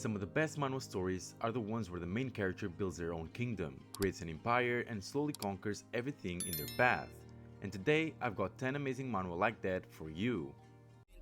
Some of the best manhwa stories are the ones where the main character builds their own kingdom, creates an empire, and slowly conquers everything in their path. And today, I've got 10 amazing manhwa like that for you.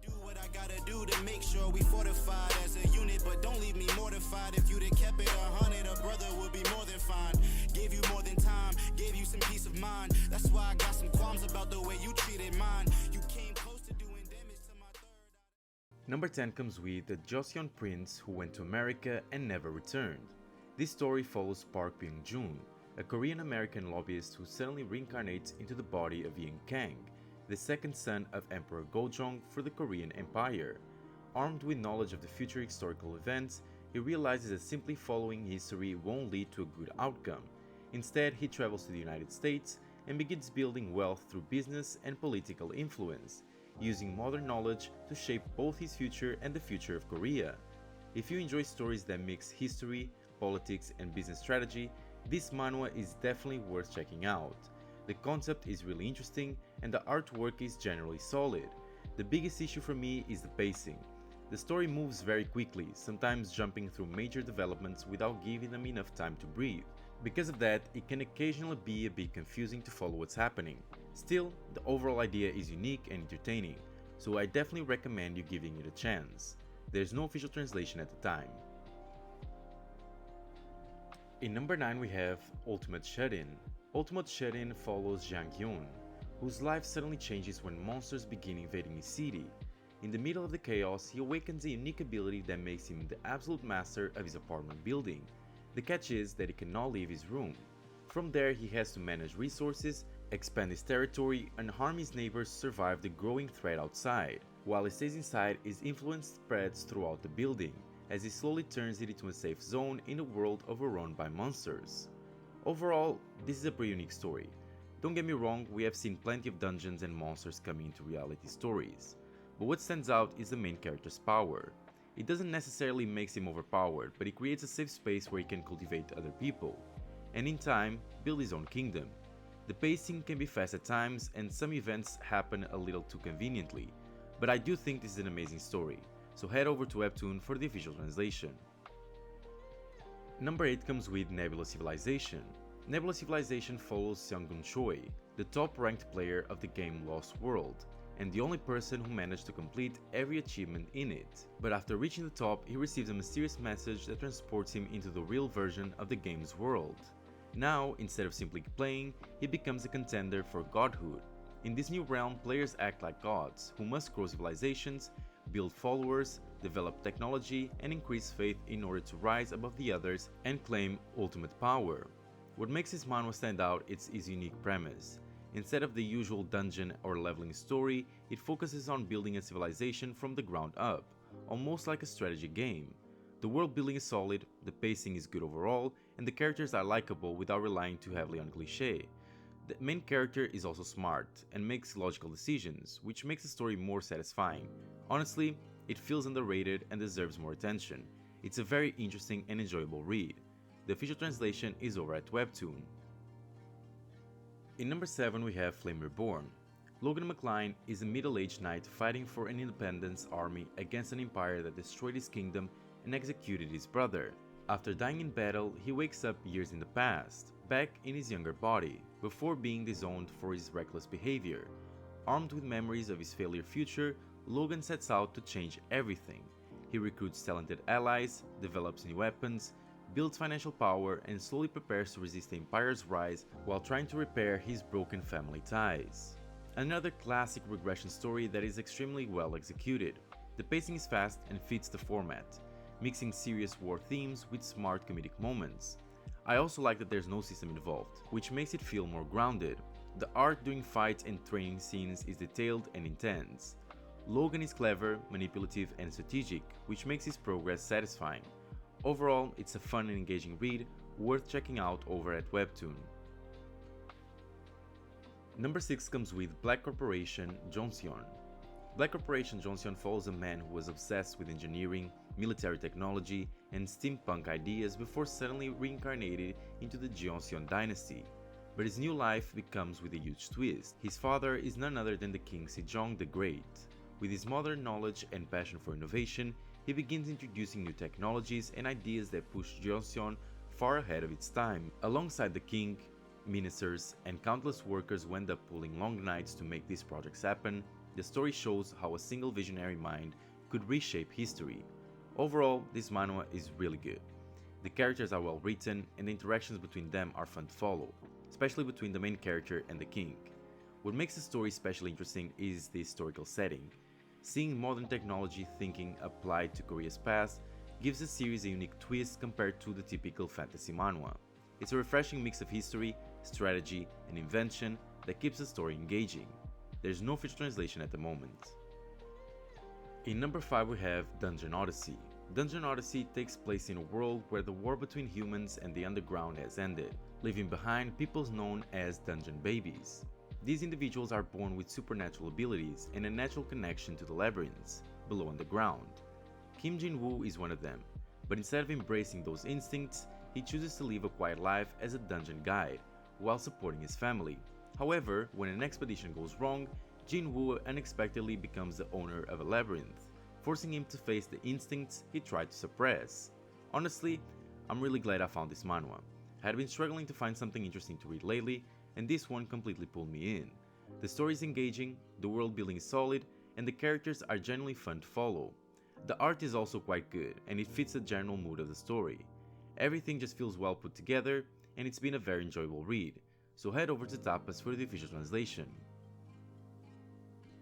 Do what I gotta do to make sure we fortified as a unit, but don't leave me mortified. If you'd have kept it 100, a brother would be more than fine. Gave you more than time, gave you some peace of mind. That's why I got some qualms about the way you treated mine. You came close to doing damage to my third eye. Number 10 comes with the Joseon prince who went to America and never returned. This story follows Park Byung-joon, a Korean-American lobbyist who suddenly reincarnates into the body of Yin Kang, the second son of Emperor Gojong for the Korean Empire. Armed with knowledge of the future historical events, he realizes that simply following history won't lead to a good outcome. Instead, he travels to the United States and begins building wealth through business and political influence, using modern knowledge to shape both his future and the future of Korea. If you enjoy stories that mix history, politics, and business strategy, this manhwa is definitely worth checking out. The concept is really interesting and the artwork is generally solid. The biggest issue for me is the pacing. The story moves very quickly, sometimes jumping through major developments without giving them enough time to breathe. Because of that, it can occasionally be a bit confusing to follow what's happening. Still, the overall idea is unique and entertaining, so I definitely recommend you giving it a chance. There's no official translation at the time. In number 9 we have Ultimate Shut-In. Ultimate Shut-In follows Jang Hyun, whose life suddenly changes when monsters begin invading his city. In the middle of the chaos, he awakens a unique ability that makes him the absolute master of his apartment building. The catch is that he cannot leave his room. From there, he has to manage resources, expand his territory, and harm his neighbors to survive the growing threat outside. While he stays inside, his influence spreads throughout the building, as he slowly turns it into a safe zone in a world overrun by monsters. Overall, this is a pretty unique story. Don't get me wrong, we have seen plenty of dungeons and monsters coming into reality stories. But what stands out is the main character's power. It doesn't necessarily make him overpowered, but it creates a safe space where he can cultivate other people, and in time, build his own kingdom. The pacing can be fast at times, and some events happen a little too conveniently, but I do think this is an amazing story, so head over to Webtoon for the official translation. Number 8 comes with Nebula Civilization. Nebula Civilization follows Seung-gun Choi, the top-ranked player of the game Lost World, and the only person who managed to complete every achievement in it. But after reaching the top, he receives a mysterious message that transports him into the real version of the game's world. Now, instead of simply playing, he becomes a contender for godhood. In this new realm, players act like gods, who must grow civilizations, build followers, develop technology, and increase faith in order to rise above the others and claim ultimate power. What makes this manhwa stand out is his unique premise. Instead of the usual dungeon or leveling story, it focuses on building a civilization from the ground up, almost like a strategy game. The world building is solid, the pacing is good overall, and the characters are likable without relying too heavily on cliché. The main character is also smart and makes logical decisions, which makes the story more satisfying. Honestly, it feels underrated and deserves more attention. It's a very interesting and enjoyable read. The official translation is over at Webtoon. In number 7 we have Flame Reborn. Logan McLean is a middle-aged knight fighting for an independence army against an empire that destroyed his kingdom and executed his brother. After dying in battle, he wakes up years in the past, back in his younger body, before being disowned for his reckless behavior. Armed with memories of his failure future, Logan sets out to change everything. He recruits talented allies, develops new weapons, builds financial power, and slowly prepares to resist the Empire's rise while trying to repair his broken family ties. Another classic regression story that is extremely well executed. The pacing is fast and fits the format, mixing serious war themes with smart comedic moments. I also like that there's no system involved, which makes it feel more grounded. The art during fights and training scenes is detailed and intense. Logan is clever, manipulative, and strategic, which makes his progress satisfying. Overall, it's a fun and engaging read, worth checking out over at Webtoon. Number 6 comes with Black Corporation Joseon. Black Corporation Joseon follows a man who was obsessed with engineering, military technology, and steampunk ideas before suddenly reincarnated into the Joseon dynasty. But his new life becomes with a huge twist. His father is none other than the King Sejong the Great. With his modern knowledge and passion for innovation, he begins introducing new technologies and ideas that push Joseon far ahead of its time. Alongside the king, ministers, and countless workers who end up pulling long nights to make these projects happen, the story shows how a single visionary mind could reshape history. Overall, this manhwa is really good. The characters are well written and the interactions between them are fun to follow, especially between the main character and the king. What makes the story especially interesting is the historical setting. Seeing modern technology thinking applied to Korea's past gives the series a unique twist compared to the typical fantasy manhwa. It's a refreshing mix of history, strategy, and invention that keeps the story engaging. There's no official translation at the moment. In number 5 we have Dungeon Odyssey. Dungeon Odyssey takes place in a world where the war between humans and the underground has ended, leaving behind people known as dungeon babies. These individuals are born with supernatural abilities and a natural connection to the labyrinths below underground. Kim Jin-woo is one of them, but instead of embracing those instincts, he chooses to live a quiet life as a dungeon guide while supporting his family. However, when an expedition goes wrong, Jin-woo unexpectedly becomes the owner of a labyrinth, forcing him to face the instincts he tried to suppress. Honestly, I'm really glad I found this manhwa. I had been struggling to find something interesting to read lately, and this one completely pulled me in. The story is engaging, the world building is solid, and the characters are genuinely fun to follow. The art is also quite good, and it fits the general mood of the story. Everything just feels well put together, and it's been a very enjoyable read, so head over to Tapas for the official translation.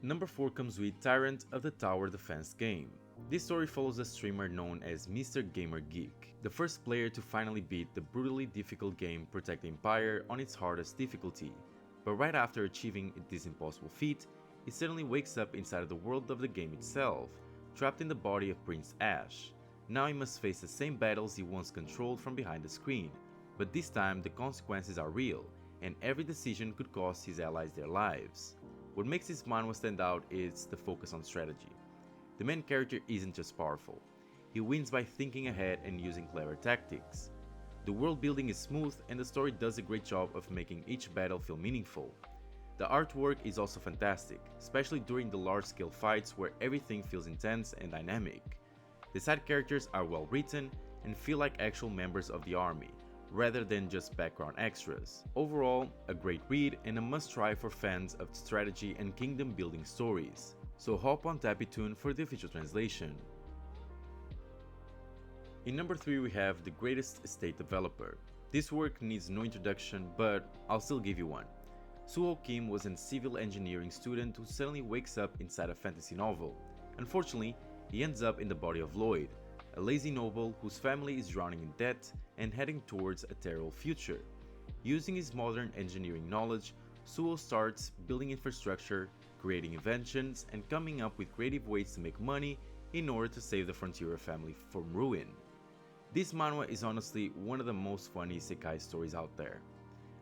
Number 4 comes with Tyrant of the Tower Defense game. This story follows a streamer known as Mr. Gamer Geek, the first player to finally beat the brutally difficult game Protect the Empire on its hardest difficulty. But right after achieving this impossible feat, he suddenly wakes up inside of the world of the game itself, trapped in the body of Prince Ash. Now he must face the same battles he once controlled from behind the screen, but this time the consequences are real, and every decision could cost his allies their lives. What makes this manhwa stand out is the focus on strategy. The main character isn't just powerful, he wins by thinking ahead and using clever tactics. The world building is smooth and the story does a great job of making each battle feel meaningful. The artwork is also fantastic, especially during the large-scale fights where everything feels intense and dynamic. The side characters are well written and feel like actual members of the army, rather than just background extras. Overall, a great read and a must-try for fans of strategy and kingdom building stories. So hop on Tapitoon for the official translation. In number 3 we have The Greatest Estate Developer. This work needs no introduction, but I'll still give you one. Suho Kim was a civil engineering student who suddenly wakes up inside a fantasy novel. Unfortunately, he ends up in the body of Lloyd, a lazy noble whose family is drowning in debt and heading towards a terrible future. Using his modern engineering knowledge, Suho starts building infrastructure, creating inventions, and coming up with creative ways to make money in order to save the Frontier family from ruin. This manhwa is honestly one of the most funny isekai stories out there.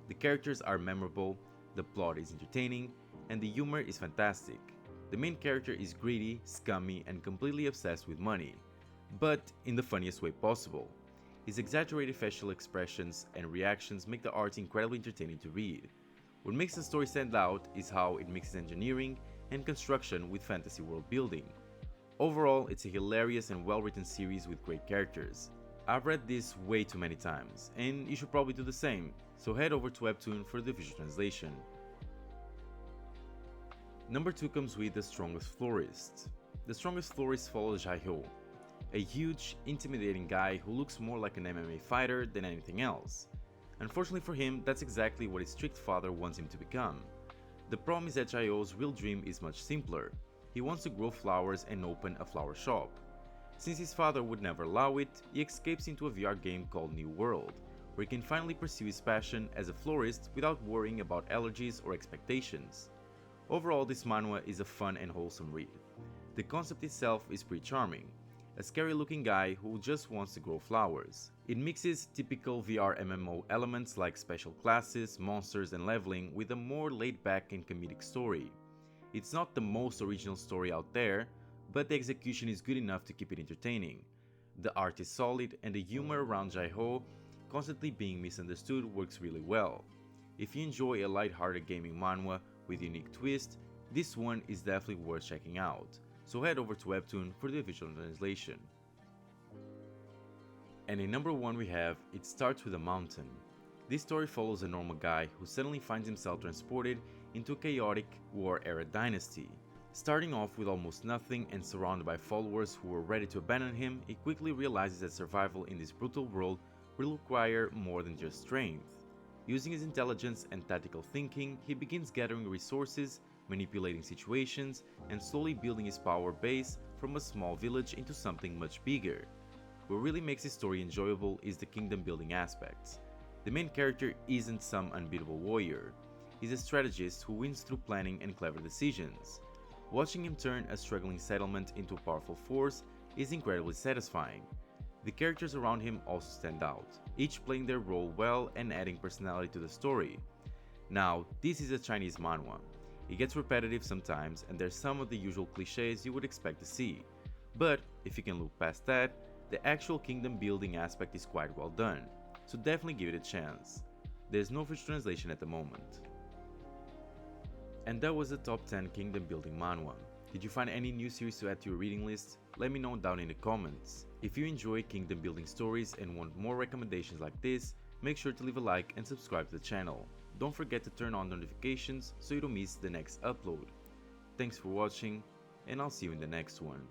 The characters are memorable, the plot is entertaining, and the humor is fantastic. The main character is greedy, scummy, and completely obsessed with money, but in the funniest way possible. His exaggerated facial expressions and reactions make the art incredibly entertaining to read. What makes the story stand out is how it mixes engineering and construction with fantasy world building. Overall, it's a hilarious and well-written series with great characters. I've read this way too many times, and you should probably do the same, so head over to Webtoon for the official translation. Number 2 comes with The Strongest Florist. The Strongest Florist follows Jae-hyo, a huge, intimidating guy who looks more like an MMA fighter than anything else. Unfortunately for him, that's exactly what his strict father wants him to become. The problem is that Jae-hyo's real dream is much simpler. He wants to grow flowers and open a flower shop. Since his father would never allow it, he escapes into a VR game called New World, where he can finally pursue his passion as a florist without worrying about allergies or expectations. Overall, this manhwa is a fun and wholesome read. The concept itself is pretty charming. A scary looking guy who just wants to grow flowers. It mixes typical VR MMO elements like special classes, monsters, and leveling with a more laid back and comedic story. It's not the most original story out there, but the execution is good enough to keep it entertaining. The art is solid and the humor around Jae-hyo constantly being misunderstood works really well. If you enjoy a light-hearted gaming manhwa with a unique twist, this one is definitely worth checking out. so head over to Webtoon for the official translation. And in number 1 we have It Starts With a Mountain. This story follows a normal guy who suddenly finds himself transported into a chaotic war-era dynasty. Starting off with almost nothing and surrounded by followers who were ready to abandon him, he quickly realizes that survival in this brutal world will require more than just strength. Using his intelligence and tactical thinking, he begins gathering resources, manipulating situations, and slowly building his power base from a small village into something much bigger. What really makes his story enjoyable is the kingdom building aspects. The main character isn't some unbeatable warrior. He's a strategist who wins through planning and clever decisions. Watching him turn a struggling settlement into a powerful force is incredibly satisfying. The characters around him also stand out, each playing their role well and adding personality to the story. Now, this is a Chinese manhwa. It gets repetitive sometimes and there's some of the usual cliches you would expect to see. But if you can look past that, the actual kingdom building aspect is quite well done, so definitely give it a chance. There's no official translation at the moment. And that was the top 10 kingdom building manhwa. Did you find any new series to add to your reading list? Let me know down in the comments. If you enjoy kingdom building stories and want more recommendations like this, make sure to leave a like and subscribe to the channel. Don't forget to turn on notifications so you don't miss the next upload. Thanks for watching, and I'll see you in the next one.